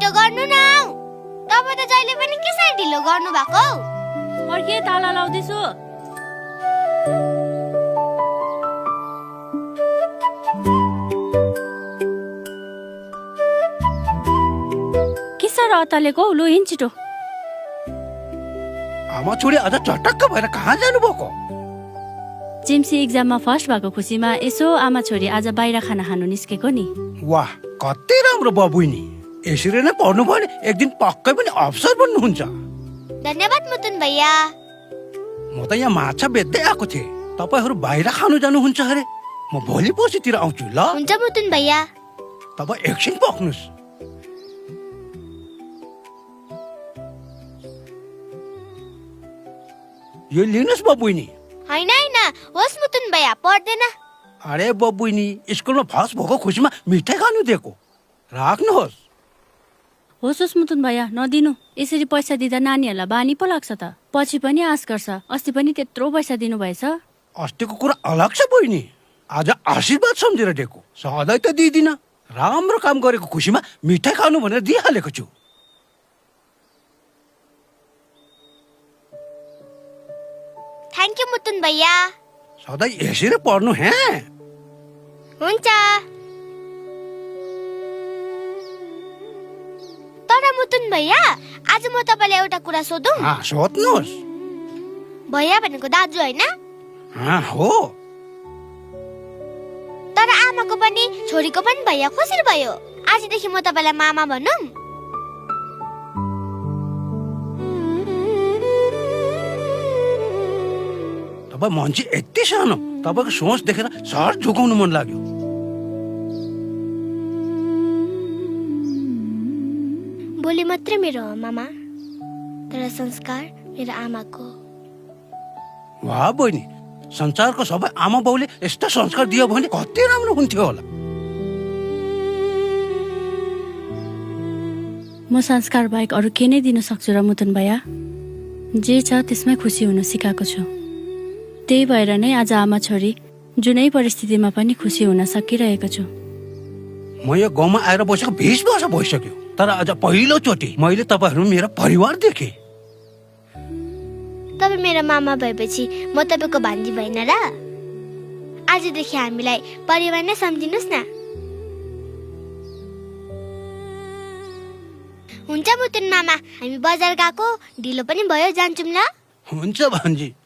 छिटो गर्नु न। तपाईँ त जहिले पनि कसरी ढिलो गर्नु भएको? पर्खे ताला लाउँदैछु। के साह्रो अत्तालेको लु हिँड छिटो। आमा छोरी आज चटक्क भएर कहाँ जानुभएको? जेम्सी एक्जाममा फर्स्ट भएको खुसीमा यसो आमा छोरी आज बाहिर खाना खानु निस्केको नि। वाह, कति राम्रो बबुइनी। यसरी नै पढ्नु भयो भने एक दिन पक्कै पनि अफसर बन्नुहुन्छ। धन्यवाद मुतुन भैया। म त यहाँ माछा बेच्दै आएको थिएँ। तपाईहरू बाहिर खानु जानुहुन्छ अरे? म भोलि पर्सितिर आउँछु ल। हुन्छ मुतुन भैया। तपाईँ एकछिन पर्खनुहोस्। यो लिनुहोस् बबुइनी। होइन होइन, होस् मुतुन भैया, पर्दैन। अरे बबुइनी, स्कुलमा फर्स्ट भएको खुसीमा मिठाई खानु दिएको, राख्नुहोस्। होस् होस् मुतुन भैया, नदिनु। यसरी पैसा दिँदा नानीहरूलाई बानी पो लाग्छ त, पछि पनि आश गर्छ। अस्ति पनि त्यत्रो पैसा दिनु भएछ। अस्तिको कुरा अलग छ बहिनी, आज आशीर्वाद सम्झेर दिएको, सधैँ त दिँदिन। राम्रो काम गरेको खुसीमा मिठाई खानु भनेर दिइहालेको छु। थ्याङ्क यू मुतुन भैया। सधैँ यसरी पढ्नु हे। हुन्छ। तर मुतुन भैया, आज म तपाईलाई एउटा कुरा सोधौँ? सोध्नुहोस्। भैया भनेको दाजु होइन? हो। तर आमाको पनि छोरीको पनि भैया कसरी भयो? आजदेखि म तपाईलाई मामा भनौँ? तपाईँ मान्छे यति सानो, तपाईँको सोच देखेर सर झुकाउनु मन लाग्यो। बोली मात्रै मेरो हो मामा, तर संस्कार मेरो आमाको। वाह बहिनी, संसारको सबै आमा बाउले यस्तो संस्कार दियो भने कति राम्रो हुन्थ्यो होला। म संस्कार बाहेक अरू के नै दिन सक्छु र मुतुन भैया? जे छ त्यसमै खुसी हुन सिकाएको छु। त्यही भएर नै आज आमा छोरी जुनै परिस्थितिमा पनि खुसी हुन सकिरहेको छु। म यो गाउँमा आएर बसेको 20 वर्ष भइसक्यो, तर आज पहिलोचोटि मैले तपाईँहरू मेरो परिवार देखेँ। तपाईँ मेरो मामा भएपछि म तपाईँको भान्जी भएन र? आजदेखि हामीलाई परिवार नै सम्झिनुहोस् न। हुन्छ मुतुन मामा, हामी बजार गएको ढिलो पनि भयो, जान्छौँ ल। हुन्छ भान्जी।